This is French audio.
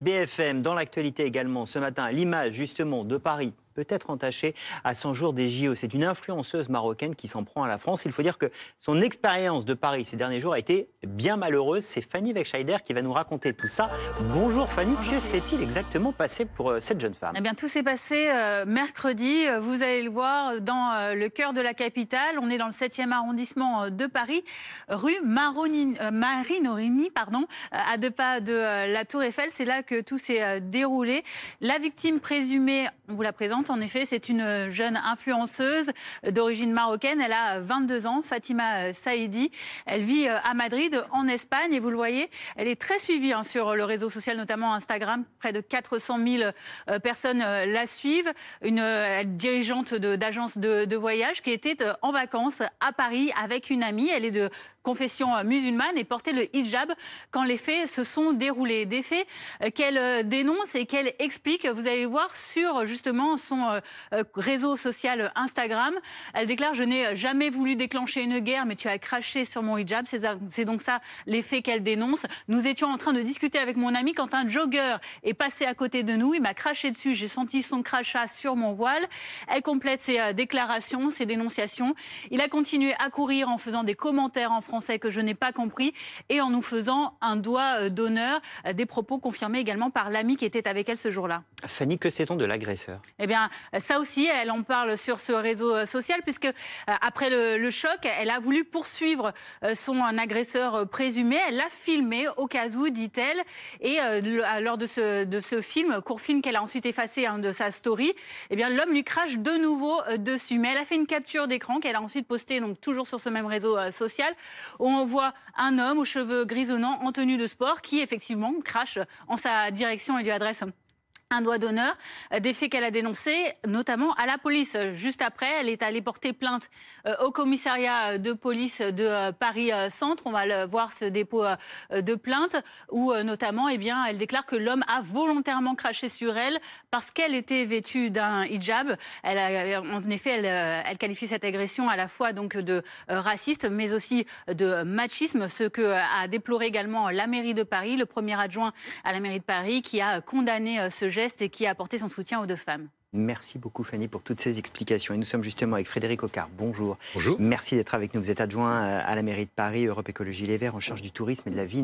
BFM, dans l'actualité également, ce matin, l'image justement de Paris, peut-être entachée à 100 jours des JO. C'est une influenceuse marocaine qui s'en prend à la France. Il faut dire que son expérience de Paris ces derniers jours a été bien malheureuse. C'est Fanny Wegscheider qui va nous raconter tout ça. Bonjour Fanny, que s'est-il exactement passé pour cette jeune femme? Eh bien, tout s'est passé mercredi. Vous allez le voir dans le cœur de la capitale. On est dans le 7e arrondissement de Paris, rue Marinorini, à 2 pas de la Tour Eiffel. C'est là que tout s'est déroulé. La victime présumée, on vous la présente, en effet, c'est une jeune influenceuse d'origine marocaine. Elle a 22 ans, Fatima Saïdi. Elle vit à Madrid, en Espagne, et vous le voyez, elle est très suivie sur le réseau social, notamment Instagram. Près de 400 000 personnes la suivent. Une dirigeante d'agence de voyage qui était en vacances à Paris avec une amie. Elle est de confession musulmane et portait le hijab quand les faits se sont déroulés. Des faits qu'elle dénonce et qu'elle explique. Vous allez voir sur justement son réseau social Instagram. Elle déclare: je n'ai jamais voulu déclencher une guerre, mais tu as craché sur mon hijab. C'est donc ça les faits qu'elle dénonce. Nous étions en train de discuter avec mon ami quand un jogger est passé à côté de nous. Il m'a craché dessus. J'ai senti son crachat sur mon voile. Elle complète ses déclarations, ses dénonciations. Il a continué à courir en faisant des commentaires en français que je n'ai pas compris et en nous faisant un doigt d'honneur. Des propos confirmés également par l'ami qui était avec elle ce jour-là. Fanny, que sait-on de l'agresseur? Eh bien, ça aussi, elle en parle sur ce réseau social, puisque après le choc, elle a voulu poursuivre son agresseur présumé. Elle l'a filmé au cas où, dit-elle. Et lors de ce film, court film qu'elle a ensuite effacé de sa story, eh bien, l'homme lui crache de nouveau dessus. Mais elle a fait une capture d'écran qu'elle a ensuite postée, donc toujours sur ce même réseau social, où on voit un homme aux cheveux grisonnants en tenue de sport qui, effectivement, crache en sa direction et lui adresse un doigt d'honneur. Des faits qu'elle a dénoncés, notamment à la police. Juste après, elle est allée porter plainte au commissariat de police de Paris Centre. On va le voir, ce dépôt de plainte, où notamment, eh bien, elle déclare que l'homme a volontairement craché sur elle parce qu'elle était vêtue d'un hijab. En effet, elle qualifie cette agression à la fois donc de raciste, mais aussi de machisme, ce que a déploré également la mairie de Paris, le premier adjoint à la mairie de Paris, qui a condamné ce geste et qui a apporté son soutien aux 2 femmes. Merci beaucoup Fanny pour toutes ces explications. Et nous sommes justement avec Frédéric Ocard. Bonjour. Bonjour. Merci d'être avec nous. Vous êtes adjoint à la mairie de Paris, Europe Écologie Les Verts, en charge du tourisme et de la vie